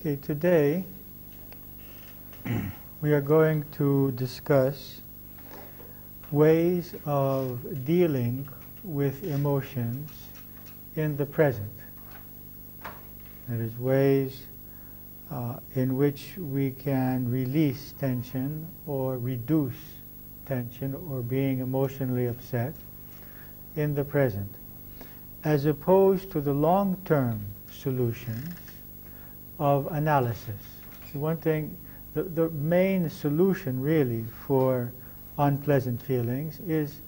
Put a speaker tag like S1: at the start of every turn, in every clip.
S1: Okay, today we are going to discuss ways of dealing with emotions in the present. That is, ways in which we can release tension or reduce tension or being emotionally upset in the present, as opposed to the long-term solutions of analysis. So one thing, the main solution really for unpleasant feelings is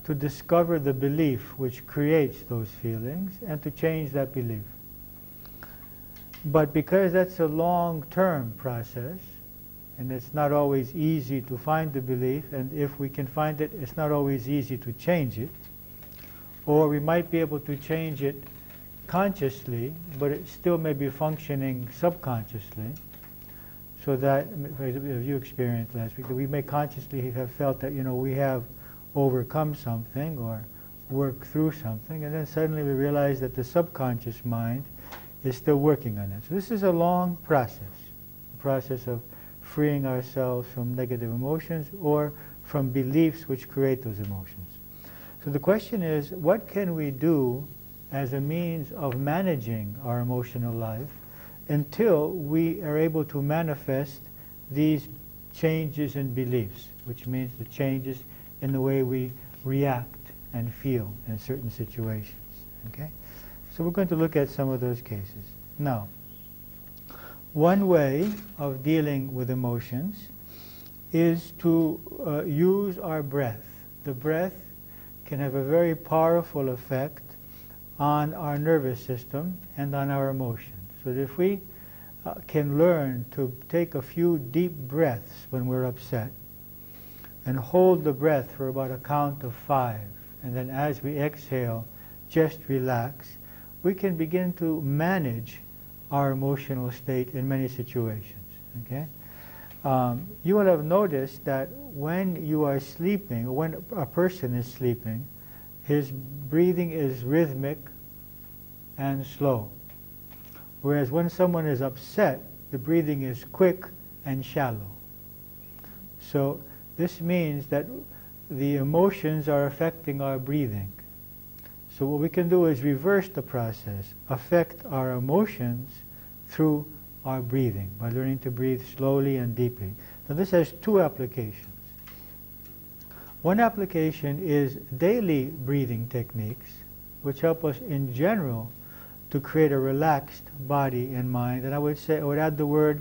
S1: to discover the belief which creates those feelings and to change that belief. But because that's a long-term process, and it's not always easy to find the belief, and if we can find it, it's not always easy to change it, or we might be able to change it consciously, but it still may be functioning subconsciously, so that, for example, as you experienced last week, that we may consciously have felt that, we have overcome something or worked through something, and then suddenly we realize that the subconscious mind is still working on it. So this is a long process, a process of freeing ourselves from negative emotions or from beliefs which create those emotions. So the question is, what can we do as a means of managing our emotional life until we are able to manifest these changes in beliefs, which means the changes in the way we react and feel in certain situations. Okay? So we're going to look at some of those cases. Now, one way of dealing with emotions is to use our breath. The breath can have a very powerful effect on our nervous system and on our emotions. So that if we can learn to take a few deep breaths when we're upset and hold the breath for about a count of 5, and then as we exhale, just relax, we can begin to manage our emotional state in many situations. Okay? You will have noticed that when you are sleeping, or when a person is sleeping, his breathing is rhythmic and slow. Whereas when someone is upset, the breathing is quick and shallow. So this means that the emotions are affecting our breathing. So what we can do is reverse the process, affect our emotions through our breathing, by learning to breathe slowly and deeply. Now this has two applications. One application is daily breathing techniques, which help us in general to create a relaxed body and mind. And I would add the word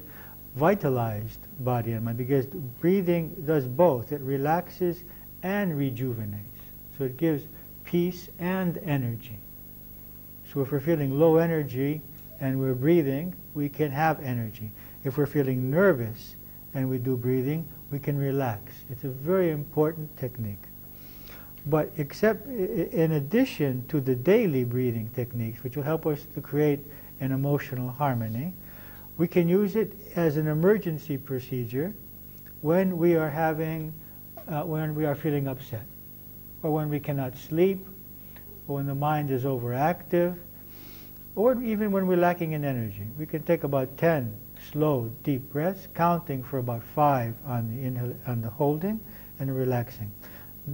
S1: vitalized body and mind, because breathing does both. It relaxes and rejuvenates. So it gives peace and energy. So if we're feeling low energy and we're breathing, we can have energy. If we're feeling nervous and we do breathing, we can relax. It's a very important technique. But in addition to the daily breathing techniques, which will help us to create an emotional harmony, we can use it as an emergency procedure when we are feeling upset, or when we cannot sleep, or when the mind is overactive, or even when we're lacking in energy. We can take about 10 slow, deep breaths, counting for about 5 on the holding and relaxing.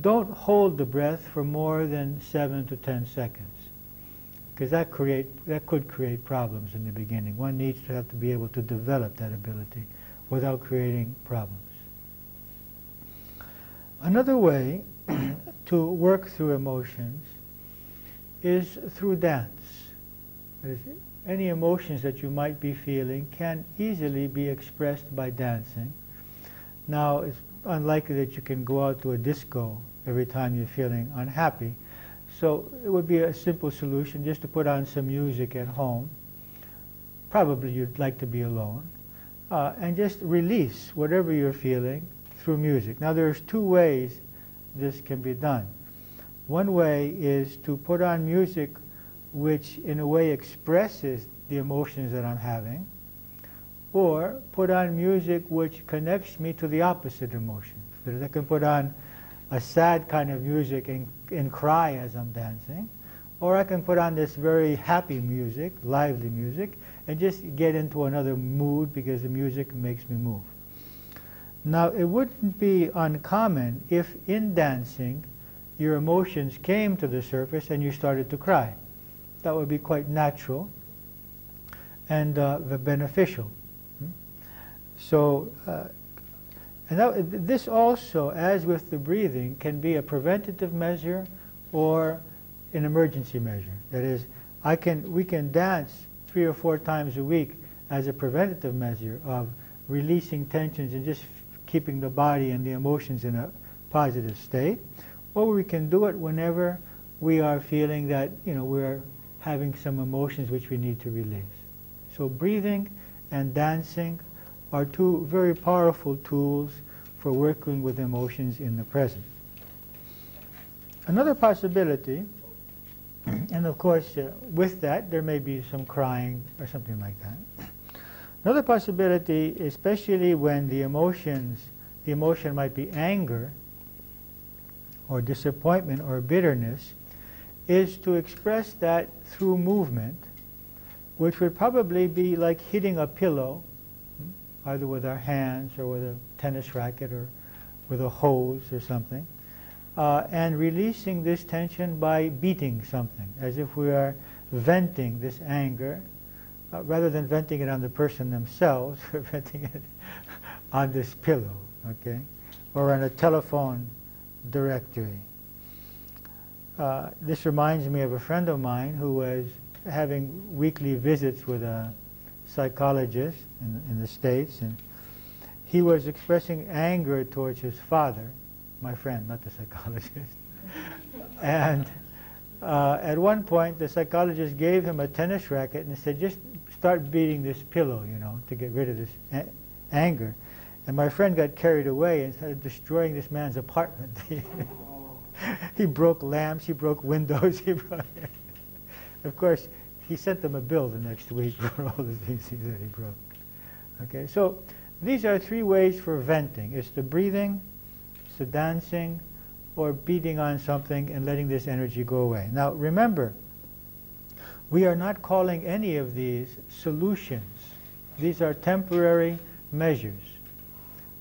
S1: Don't hold the breath for more than 7 to 10 seconds, because that could create problems in the beginning. One needs to have to be able to develop that ability without creating problems. Another way to work through emotions is through dance. Any emotions that you might be feeling can easily be expressed by dancing. Now, it's unlikely that you can go out to a disco every time you're feeling unhappy. So it would be a simple solution just to put on some music at home. Probably you'd like to be alone. And just release whatever you're feeling through music. Now there's two ways this can be done. One way is to put on music which in a way expresses the emotions that I'm having, or put on music which connects me to the opposite emotion. So that I can put on a sad kind of music and cry as I'm dancing, or I can put on this very happy music, lively music, and just get into another mood because the music makes me move. Now, it wouldn't be uncommon if in dancing your emotions came to the surface and you started to cry. That would be quite natural and beneficial. So, this also, as with the breathing, can be a preventative measure or an emergency measure. That is, we can dance 3 or 4 times a week as a preventative measure of releasing tensions and just keeping the body and the emotions in a positive state. Or we can do it whenever we are feeling that, we're having some emotions which we need to release. So breathing and dancing are 2 very powerful tools for working with emotions in the present. Another possibility, and of course with that there may be some crying or something like that. Another possibility, especially when the emotion might be anger or disappointment or bitterness, is to express that through movement, which would probably be like hitting a pillow, either with our hands or with a tennis racket or with a hose or something, and releasing this tension by beating something, as if we are venting this anger, rather than venting it on the person themselves, we're venting it on this pillow, okay, or on a telephone directory. This reminds me of a friend of mine who was having weekly visits with a psychologist in the States, and he was expressing anger towards his father, my friend, not the psychologist. And at one point the psychologist gave him a tennis racket and said, just start beating this pillow, to get rid of this anger. And my friend got carried away and started destroying this man's apartment. He broke lamps, he broke windows, of course, he sent them a bill the next week for all the things that he broke. Okay, so these are 3 ways for venting. It's the breathing, it's the dancing, or beating on something and letting this energy go away. Now remember, we are not calling any of these solutions. These are temporary measures.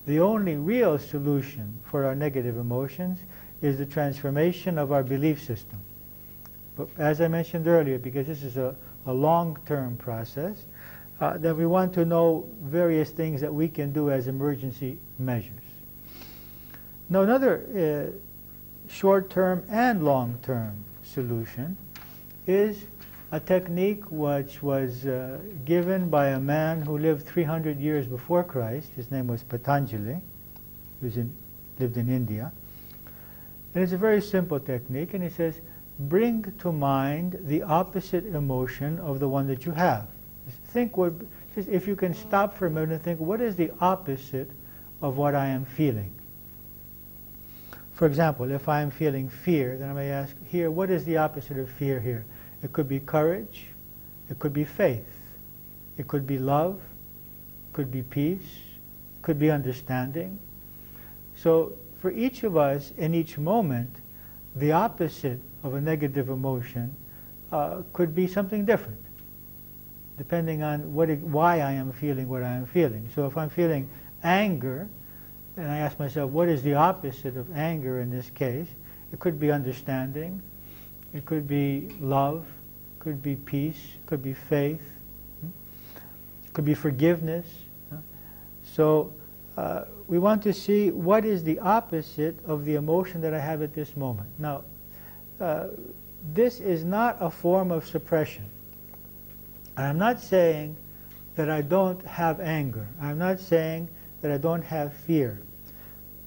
S1: The only real solution for our negative emotions is the transformation of our belief system. But as I mentioned earlier, because this is a long-term process, that we want to know various things that we can do as emergency measures. Now another short-term and long-term solution is a technique which was given by a man who lived 300 years before Christ. His name was Patanjali. He lived in India. And it's a very simple technique, and he says, bring to mind the opposite emotion of the one that you have. Just if you can stop for a minute and think, what is the opposite of what I am feeling? For example, if I am feeling fear, then I may ask, here, what is the opposite of fear here? It could be courage, it could be faith, it could be love, it could be peace, it could be understanding. So for each of us, in each moment, the opposite of a negative emotion could be something different, depending on why I am feeling what I am feeling. So if I'm feeling anger, and I ask myself, what is the opposite of anger in this case? It could be understanding, it could be love, it could be peace, it could be faith, it could be forgiveness. So we want to see what is the opposite of the emotion that I have at this moment. Now, this is not a form of suppression. I'm not saying that I don't have anger. I'm not saying that I don't have fear.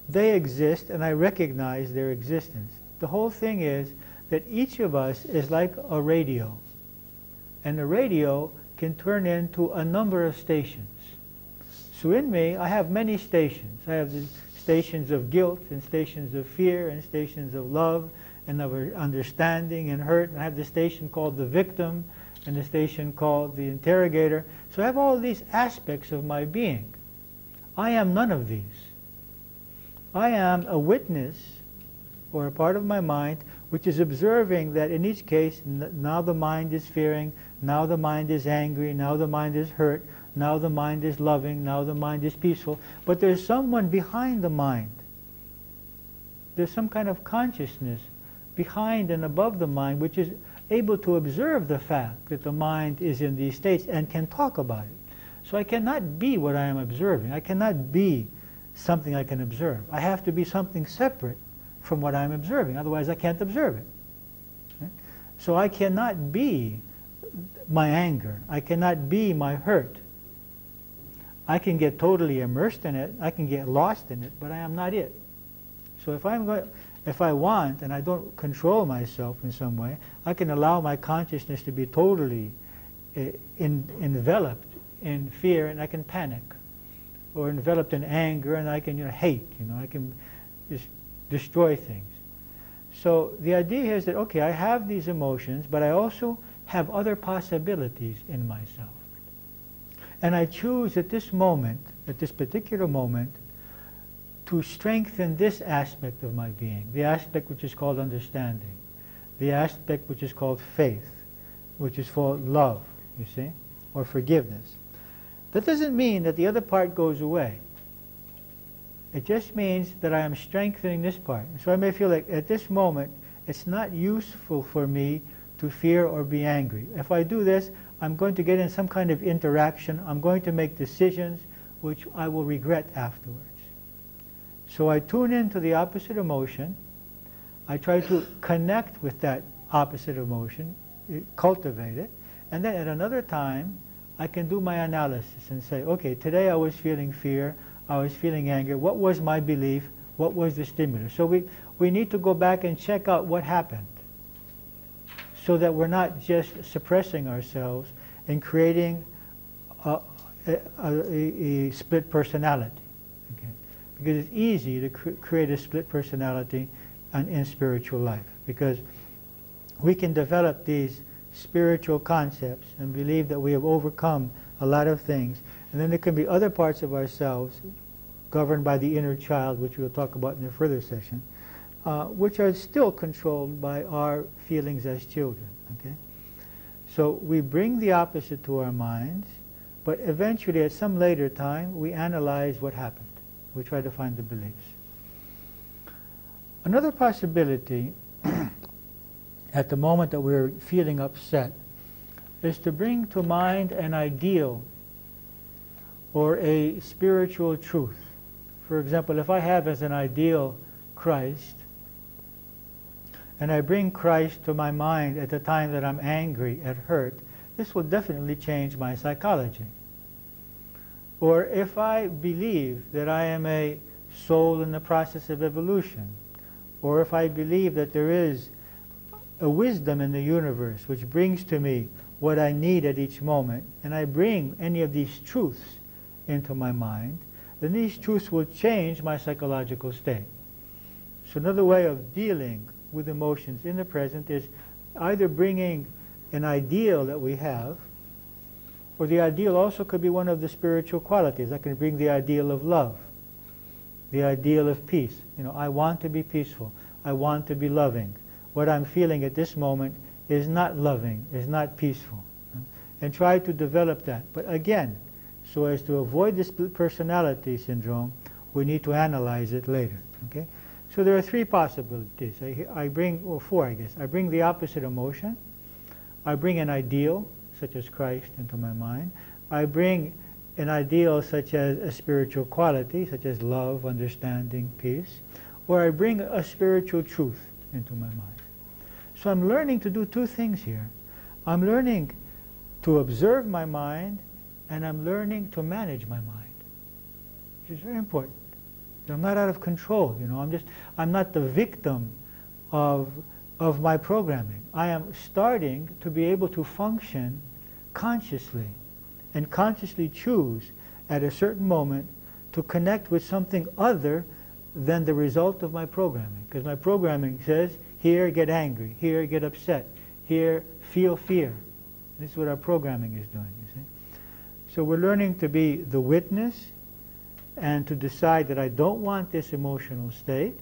S1: They exist, and I recognize their existence. The whole thing is that each of us is like a radio, and the radio can turn into a number of stations. So in me, I have many stations. I have the stations of guilt, and stations of fear, and stations of love, and of understanding and hurt. And I have the station called the victim, and the station called the interrogator. So I have all these aspects of my being. I am none of these. I am a witness, or a part of my mind, which is observing that in each case, now the mind is fearing, Now the mind is angry, now the mind is hurt, now the mind is loving, now the mind is peaceful. But there's someone behind the mind. There's some kind of consciousness behind and above the mind which is able to observe the fact that the mind is in these states and can talk about it. So I cannot be what I am observing. I cannot be something I can observe. I have to be something separate from what I'm observing. Otherwise I can't observe it. Okay? So I cannot be my anger. I cannot be my hurt. I can get totally immersed in it. I can get lost in it, but I am not it. So if I want, and I don't control myself in some way, I can allow my consciousness to be totally enveloped in fear, and I can panic, or enveloped in anger, and I can hate. I can just destroy things. So the idea is that, okay, I have these emotions, but I also have other possibilities in myself. And I choose at this moment, at this particular moment, to strengthen this aspect of my being, the aspect which is called understanding, the aspect which is called faith, which is called love, you see, or forgiveness. That doesn't mean that the other part goes away. It just means that I am strengthening this part. So I may feel like at this moment it's not useful for me to fear or be angry. If I do this, I'm going to get in some kind of interaction. I'm going to make decisions which I will regret afterwards. So I tune into the opposite emotion. I try to connect with that opposite emotion, cultivate it, and then at another time I can do my analysis and say, okay, today I was feeling fear, I was feeling anger. What was my belief? What was the stimulus? So we need to go back and check out what happened, so that we're not just suppressing ourselves and creating a split personality. Okay? Because it's easy to create a split personality in spiritual life, because we can develop these spiritual concepts and believe that we have overcome a lot of things, and then there can be other parts of ourselves governed by the inner child, which we'll talk about in a further session, which are still controlled by our feelings as children. Okay? So we bring the opposite to our minds, but eventually at some later time we analyze what happened. We try to find the beliefs. Another possibility at the moment that we're feeling upset is to bring to mind an ideal or a spiritual truth. For example, if I have as an ideal Christ, and I bring Christ to my mind at the time that I'm angry and hurt, this will definitely change my psychology. Or if I believe that I am a soul in the process of evolution, or if I believe that there is a wisdom in the universe which brings to me what I need at each moment, and I bring any of these truths into my mind, then these truths will change my psychological state. So another way of dealing with emotions in the present is either bringing an ideal that we have, or the ideal also could be one of the spiritual qualities. I can bring the ideal of love, the ideal of peace. I want to be peaceful. I want to be loving. What I'm feeling at this moment is not loving, is not peaceful. And try to develop that. But again, so as to avoid the split personality syndrome, we need to analyze it later. Okay? So there are three possibilities. Four, I guess. I bring the opposite emotion. I bring an ideal, such as Christ, into my mind. I bring an ideal such as a spiritual quality, such as love, understanding, peace. Or I bring a spiritual truth into my mind. So I'm learning to do two things here. I'm learning to observe my mind, and I'm learning to manage my mind, which is very important. I'm not out of control. I'm not the victim of my programming. I am starting to be able to function consciously, and consciously choose at a certain moment to connect with something other than the result of my programming. Because my programming says, here get angry, here get upset, here feel fear. This is what our programming is doing, you see. So we're learning to be the witness and to decide that I don't want this emotional state,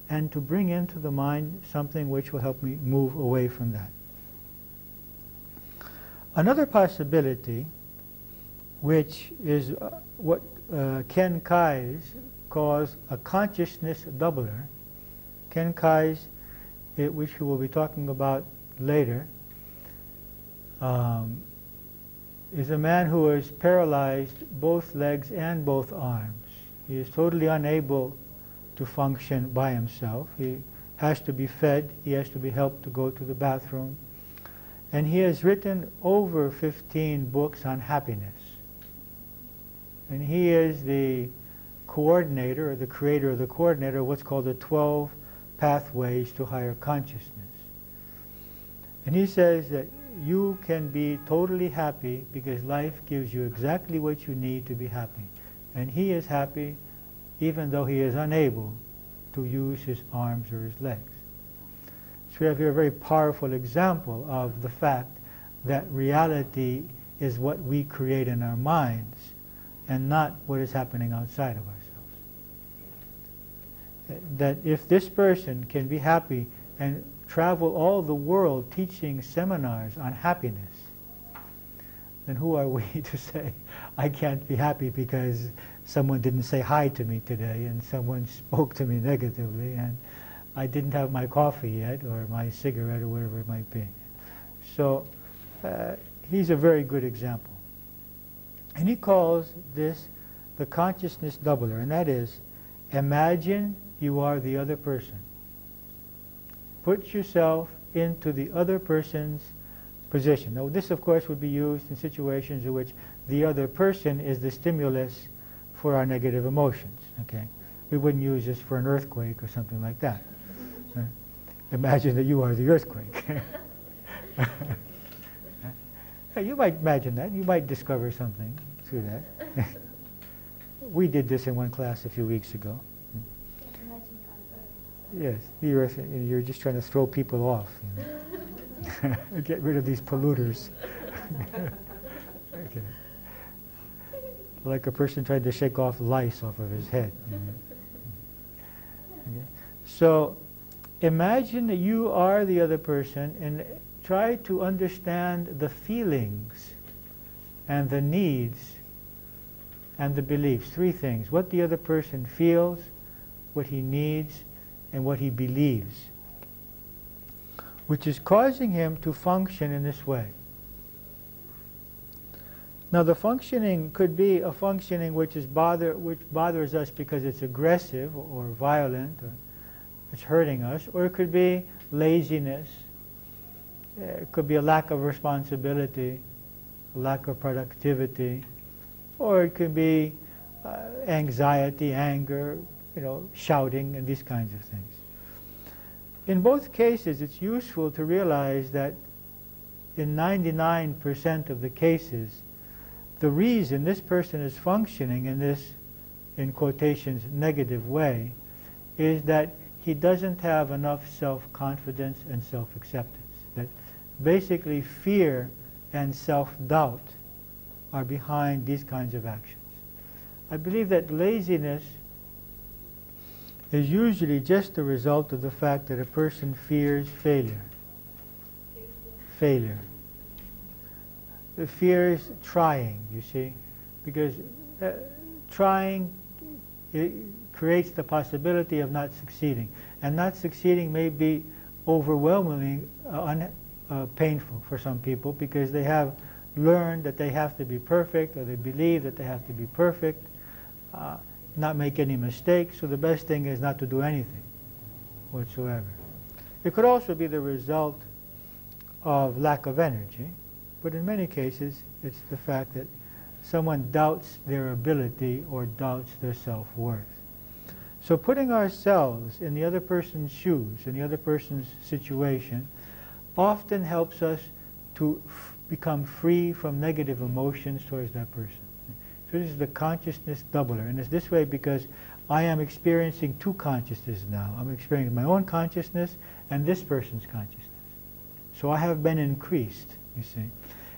S1: and to bring into the mind something which will help me move away from that. Another possibility, which is what Ken Kais calls a consciousness doubler. Ken Kais, which we will be talking about later, is a man who is paralyzed both legs and both arms. He is totally unable to function by himself. He has to be fed, he has to be helped to go to the bathroom. And he has written over 15 books on happiness. And he is the coordinator, or the creator of the coordinator of what's called the 12 Pathways to Higher Consciousness. And he says that you can be totally happy because life gives you exactly what you need to be happy. And he is happy even though he is unable to use his arms or his legs. So we have here a very powerful example of the fact that reality is what we create in our minds and not what is happening outside of ourselves. That if this person can be happy and travel all the world teaching seminars on happiness, then who are we to say, I can't be happy because someone didn't say hi to me today and someone spoke to me negatively and I didn't have my coffee yet or my cigarette or whatever it might be. So he's a very good example. And he calls this the consciousness doubler, and that is, imagine you are the other person. Put yourself into the other person's position. Now this of course would be used in situations in which the other person is the stimulus for our negative emotions. Okay, we wouldn't use this for an earthquake or something like that. Imagine that you are the earthquake. You might imagine that. You might discover something through that. We did this in one class a few weeks ago. Yes, the earth, and you're just trying to throw people off. You know. Get rid of these polluters. Okay. Like a person trying to shake off lice off of his head. Okay. So imagine that you are the other person and try to understand the feelings and the needs and the beliefs. Three things: what the other person feels, what he needs, and what he believes, which is causing him to function in this way. Now the functioning could be a functioning which bothers us because it's aggressive or violent or it's hurting us, or it could be laziness, it could be a lack of responsibility, a lack of productivity, or it could be anxiety, anger, shouting, and these kinds of things. In both cases, it's useful to realize that in 99% of the cases, the reason this person is functioning in this, in quotations, negative way, is that he doesn't have enough self-confidence and self-acceptance. That basically fear and self-doubt are behind these kinds of actions. I believe that laziness is usually just the result of the fact that a person fears failure. Failure. It fears trying, you see, because trying creates the possibility of not succeeding. And not succeeding may be overwhelmingly painful for some people because they have learned that they have to be perfect, or they believe that they have to be perfect, not make any mistakes, so the best thing is not to do anything whatsoever. It could also be the result of lack of energy, but in many cases it's the fact that someone doubts their ability or doubts their self-worth. So putting ourselves in the other person's shoes, in the other person's situation, often helps us to become free from negative emotions towards that person. So this is the consciousness doubler, and it's this way because I am experiencing two consciousnesses now. I'm experiencing my own consciousness and this person's consciousness. So I have been increased, you see.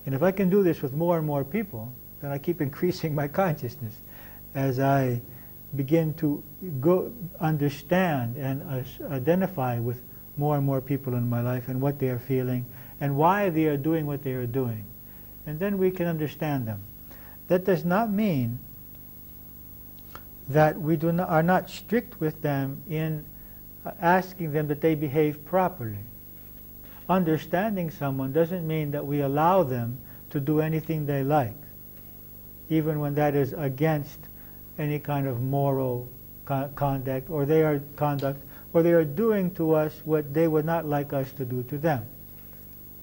S1: And if I can do this with more and more people, then I keep increasing my consciousness as I begin to understand and identify with more and more people in my life and what they are feeling and why they are doing what they are doing. and then we can understand them. That does not mean that we are not strict with them in asking them that they behave properly. Understanding someone doesn't mean that we allow them to do anything they like, even when that is against any kind of moral conduct, or they are doing to us what they would not like us to do to them.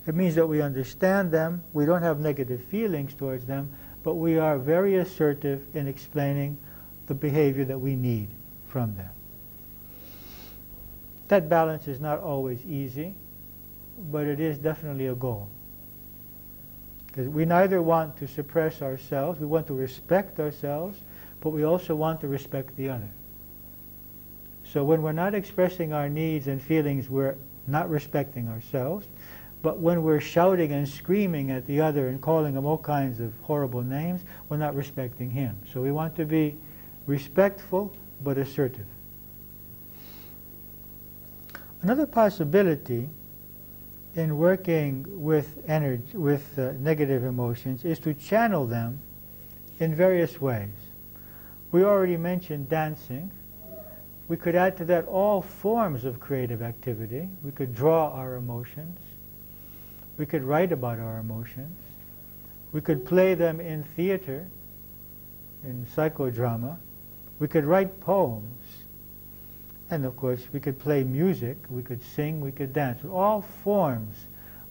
S1: It means that we understand them, we don't have negative feelings towards them, but we are very assertive in explaining the behavior that we need from them. That balance is not always easy, but it is definitely a goal. Because we neither want to suppress ourselves, we want to respect ourselves, but we also want to respect the other. So when we're not expressing our needs and feelings, we're not respecting ourselves. But when we're shouting and screaming at the other and calling him all kinds of horrible names, we're not respecting him. So we want to be respectful but assertive. Another possibility in working with energy, with negative emotions, is to channel them in various ways. We already mentioned dancing. We could add to that all forms of creative activity. We could draw our emotions. We could write about our emotions. We could play them in theater, in psychodrama. We could write poems. And of course, we could play music, we could sing, we could dance. All forms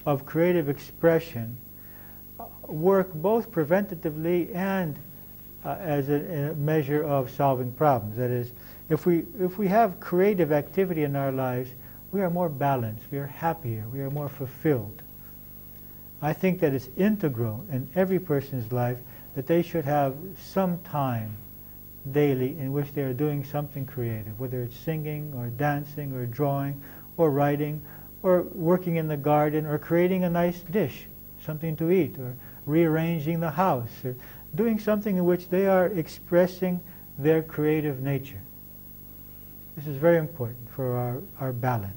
S1: of creative expression work both preventatively and as a measure of solving problems. That is, if we have creative activity in our lives, we are more balanced, we are happier, we are more fulfilled. I think that it's integral in every person's life that they should have some time daily in which they are doing something creative, whether it's singing or dancing or drawing or writing or working in the garden or creating a nice dish, something to eat, or rearranging the house, or doing something in which they are expressing their creative nature. This is very important for our balance.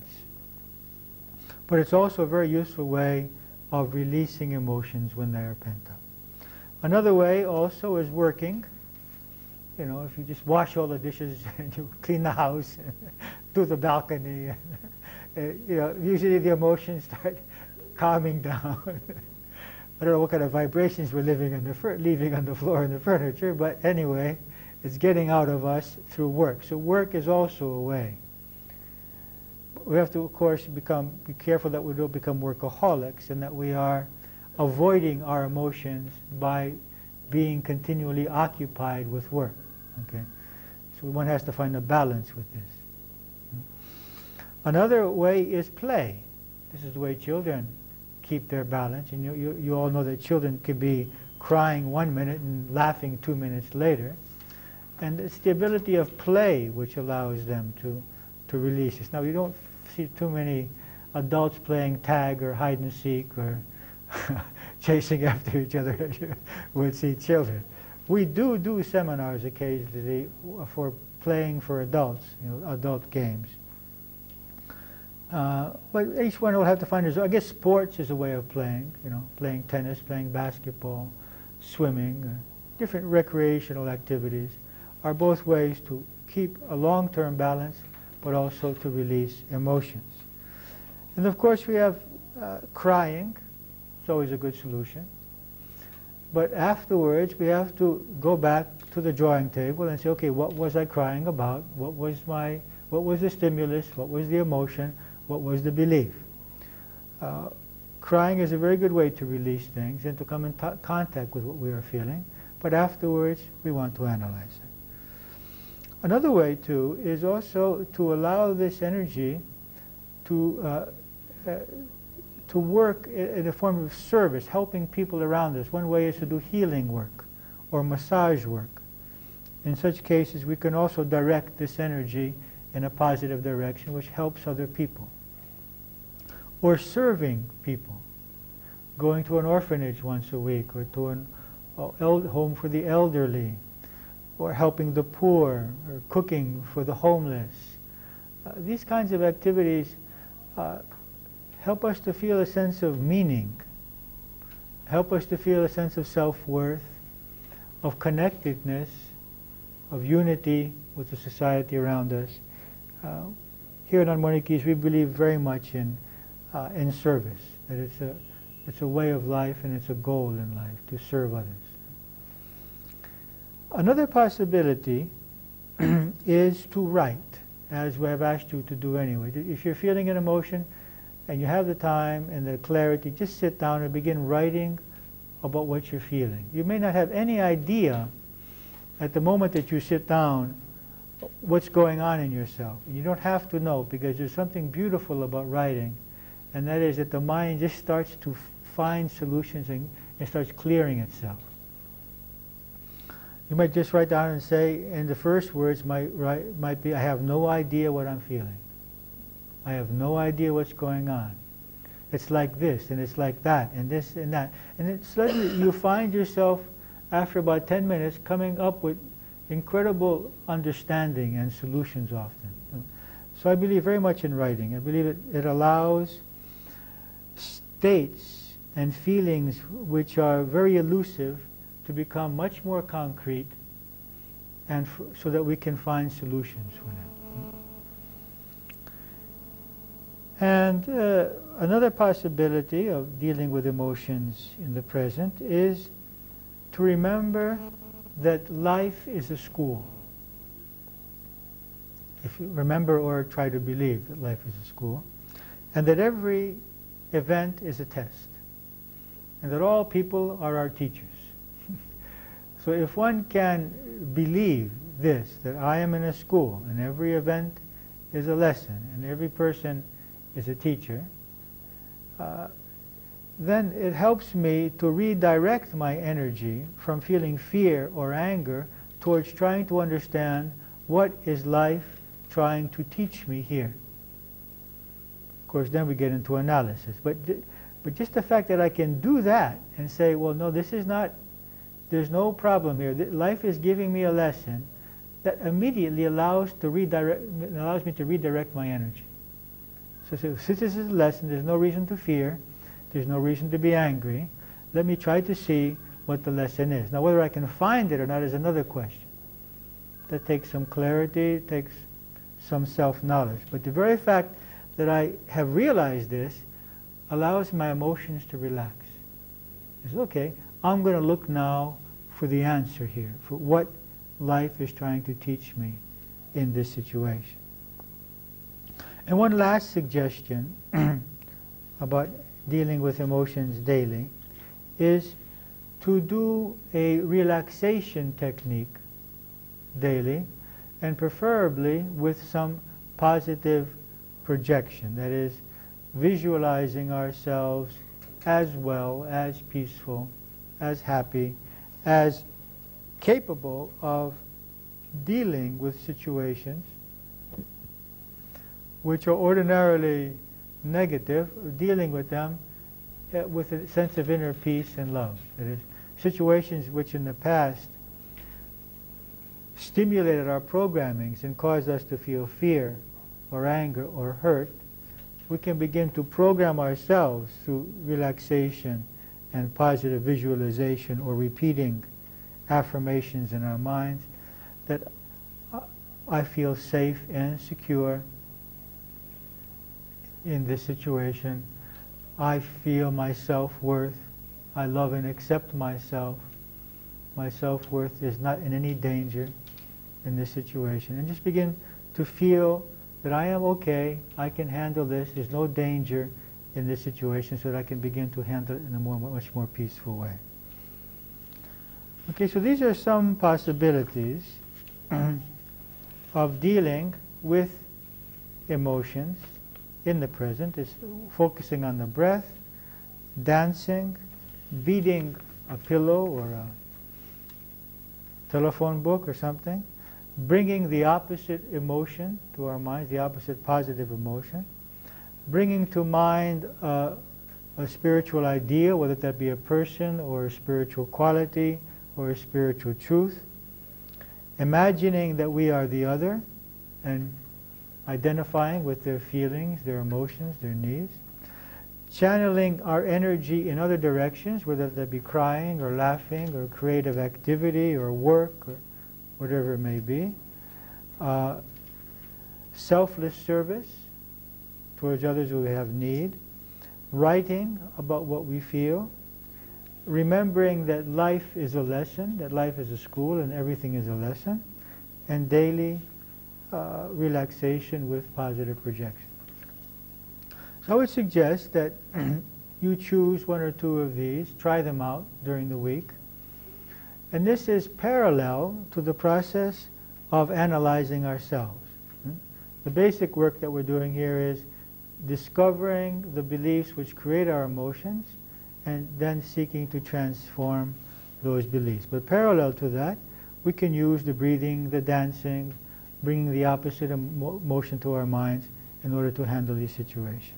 S1: But it's also a very useful way of releasing emotions when they are pent up. Another way also is working. You know, if you just wash all the dishes and you clean the house and do the balcony, you know, usually the emotions start calming down. I don't know what kind of vibrations we're leaving on the floor and the furniture, but anyway, it's getting out of us through work. So work is also a way. We have to, of course, be careful that we don't become workaholics and that we are avoiding our emotions by being continually occupied with work. Okay, so one has to find a balance with this. Another way is play. This is the way children keep their balance. And you all know that children can be crying 1 minute and laughing 2 minutes later. And it's the ability of play which allows them to release this. Now, you don't see too many adults playing tag or hide and seek or chasing after each other as you would see children. We do seminars occasionally for playing for adults, you know, adult games. But each one will have to find his own. I guess sports is a way of playing, you know, playing tennis, playing basketball, swimming, different recreational activities are both ways to keep a long-term balance, but also to release emotions. And of course we have crying. It's always a good solution. But afterwards, we have to go back to the drawing table and say, okay, what was I crying about? What was the stimulus? What was the emotion? What was the belief? Crying is a very good way to release things and to come in contact with what we are feeling. But afterwards, we want to analyze it. Another way, too, is also to allow this energy to work in a form of service, helping people around us. One way is to do healing work or massage work. In such cases, we can also direct this energy in a positive direction, which helps other people. Or serving people, going to an orphanage once a week, or to an home for the elderly, or helping the poor, or cooking for the homeless. These kinds of activities help us to feel a sense of meaning, help us to feel a sense of self-worth, of connectedness, of unity with the society around us. Here at Anmonikis, we believe very much in service, that it's a way of life and it's a goal in life to serve others. Another possibility is to write, as we have asked you to do anyway. If you're feeling an emotion and you have the time and the clarity, just sit down and begin writing about what you're feeling. You may not have any idea at the moment that you sit down what's going on in yourself. You don't have to know, because there's something beautiful about writing, and that is that the mind just starts to find solutions and starts clearing itself. You might just write down and say, and the first words might be, I have no idea what I'm feeling. I have no idea what's going on. It's like this, and it's like that, and this and that. And then suddenly you find yourself, after about 10 minutes, coming up with incredible understanding and solutions often. So I believe very much in writing. I believe it allows states and feelings which are very elusive to become much more concrete, and so that we can find solutions for them. And another possibility of dealing with emotions in the present is to remember that life is a school. If you remember or try to believe that life is a school, and that every event is a test, and that all people are our teachers. So if one can believe this, that I am in a school, and every event is a lesson, and every person is a teacher, then it helps me to redirect my energy from feeling fear or anger towards trying to understand what is life trying to teach me here. Of course, then we get into analysis. But just the fact that I can do that and say, well, no, this is not, there's no problem here. Life is giving me a lesson, that immediately allows me to redirect my energy. So since this is a lesson, there's no reason to fear, there's no reason to be angry. Let me try to see what the lesson is. Now, whether I can find it or not is another question. That takes some clarity, takes some self-knowledge. But the very fact that I have realized this allows my emotions to relax. It's okay, I'm going to look now for the answer here, for what life is trying to teach me in this situation. And one last suggestion about dealing with emotions daily is to do a relaxation technique daily, and preferably with some positive projection. That is, visualizing ourselves as well, as peaceful, as happy, as capable of dealing with situations which are ordinarily negative, dealing with them with a sense of inner peace and love. That is, situations which in the past stimulated our programmings and caused us to feel fear or anger or hurt, we can begin to program ourselves through relaxation and positive visualization or repeating affirmations in our minds that I feel safe and secure in this situation. I feel my self-worth. I love and accept myself. My self-worth is not in any danger in this situation. And just begin to feel that I am okay, I can handle this, there's no danger in this situation, so that I can begin to handle it in a much more peaceful way. Okay, so these are some possibilities of dealing with emotions in the present. It's focusing on the breath, dancing, beating a pillow or a telephone book or something, bringing the opposite emotion to our minds, the opposite positive emotion, bringing to mind a spiritual idea, whether that be a person or a spiritual quality or a spiritual truth, imagining that we are the other and identifying with their feelings, their emotions, their needs, channeling our energy in other directions, whether that be crying or laughing or creative activity or work or whatever it may be. Selfless service towards others who have need. Writing about what we feel. Remembering that life is a lesson, that life is a school and everything is a lesson. And daily relaxation with positive projection. So I would suggest that you choose one or two of these, try them out during the week. And this is parallel to the process of analyzing ourselves. The basic work that we're doing here is discovering the beliefs which create our emotions and then seeking to transform those beliefs. But parallel to that, we can use the breathing, the dancing, bringing the opposite emotion to our minds in order to handle these situations.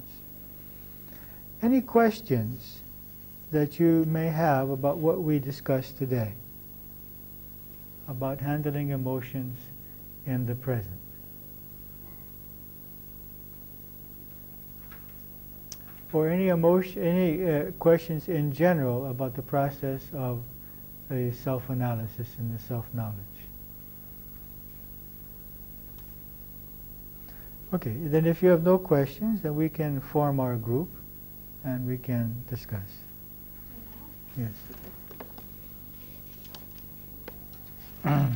S1: Any questions that you may have about what we discussed today, about handling emotions in the present? Or any questions in general about the process of the self-analysis and the self-knowledge? Okay, then if you have no questions, then we can form our group and we can discuss. Yes.